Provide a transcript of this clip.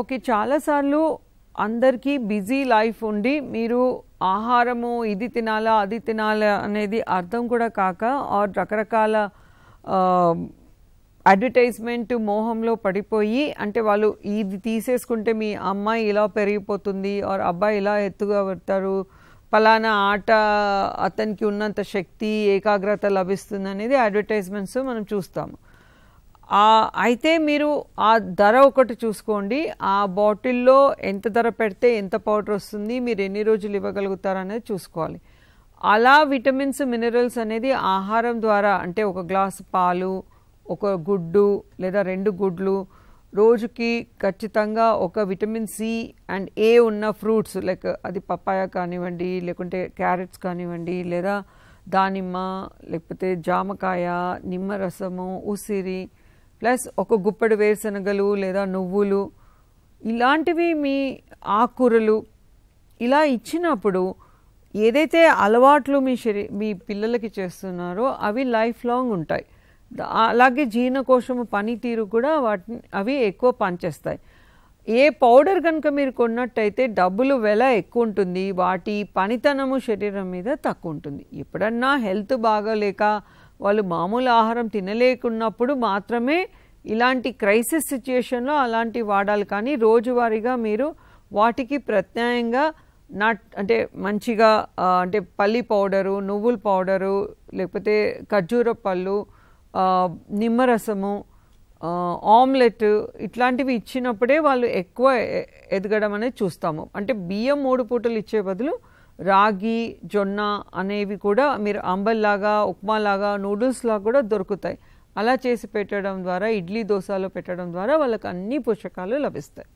Okay, చాలాసార్లు అందరికీ busy life ఉండి మీరు ఆహారము ఇది తినాలా అది తినాలా అనేది అర్థం కూడా కాక ఆర్ రకరకాల అడ్వర్టైజ్మెంట్ మోహంలో పడిపోయి, అంటే వాళ్ళు ఇది తీసేసుకుంటే మీ అమ్మాయి ఇలా పెరిగిపోతుంది ఆర్ అబ్బాయి ఇలా ఎత్తుగా పడతారు, పలానా ఆట అతనికి ఉన్నంత శక్తి ఏకాగ్రత లభిస్తుంది అనేది అడ్వర్టైజ్మెంట్స్ మనం చూస్తాము. అయితే మీరు ఆ ధర ఒకటి చూసుకోండి, ఆ బాటిల్లో ఎంత ధర పెడితే ఎంత పౌడర్ వస్తుంది, మీరు ఎన్ని రోజులు ఇవ్వగలుగుతారు అనేది చూసుకోవాలి. అలా విటమిన్స్ మినరల్స్ అనేది ఆహారం ద్వారా, అంటే ఒక గ్లాసు పాలు, ఒక గుడ్డు లేదా 2 గుడ్లు, రోజుకి ఖచ్చితంగా ఒక విటమిన్ సి అండ్ ఏ ఉన్న ఫ్రూట్స్ లైక్ అది పప్పాయ కానివ్వండి, లేకుంటే క్యారెట్స్ కానివ్వండి, లేదా దానిమ్మ, లేకపోతే జామకాయ, నిమ్మరసము, ఉసిరి, ప్లస్ ఒక గుప్పెడు వేరుశనగలు లేదా నువ్వులు, ఇలాంటివి మీ ఆకుకూరలు ఇలా ఇచ్చినప్పుడు ఏదైతే అలవాట్లు మీ పిల్లలకి చేస్తున్నారో అవి లైఫ్ లాంగ్ ఉంటాయి. అలాగే జీర్ణకోశము పనితీరు కూడా అవి ఎక్కువ పనిచేస్తాయి. ఏ పౌడర్ కనుక మీరు కొన్నట్టయితే డబ్బులు వెల ఎక్కువ ఉంటుంది, వాటి పనితనము శరీరం మీద తక్కువ ఉంటుంది. ఎప్పుడన్నా హెల్త్ బాగాలేక వాళ్ళు మామూలు ఆహారం తినలేకున్నప్పుడు మాత్రమే ఇలాంటి క్రైసిస్ సిచ్యుయేషన్లో అలాంటి వాడాలి. కానీ రోజువారీగా మీరు వాటికి ప్రత్యామ్నాయంగా అంటే మంచిగా అంటే పల్లి పౌడరు, నువ్వుల పౌడరు, లేకపోతే ఖర్జూర పళ్ళు, నిమ్మరసము, ఆమ్లెట్ ఇట్లాంటివి ఇచ్చినప్పుడే వాళ్ళు ఎక్కువ ఎదగడం అనేది చూస్తాము. అంటే బియ్యం 3 పూటలు ఇచ్చే బదులు రాగి, జొన్న అనేవి కూడా మీరు అంబల్లాగా, ఉప్మాలాగా, నూడిల్స్ లాగా కూడా దొరుకుతాయి. అలా చేసి పెట్టడం ద్వారా, ఇడ్లీ దోశలో పెట్టడం ద్వారా వాళ్ళకి అన్ని పోషకాలు లభిస్తాయి.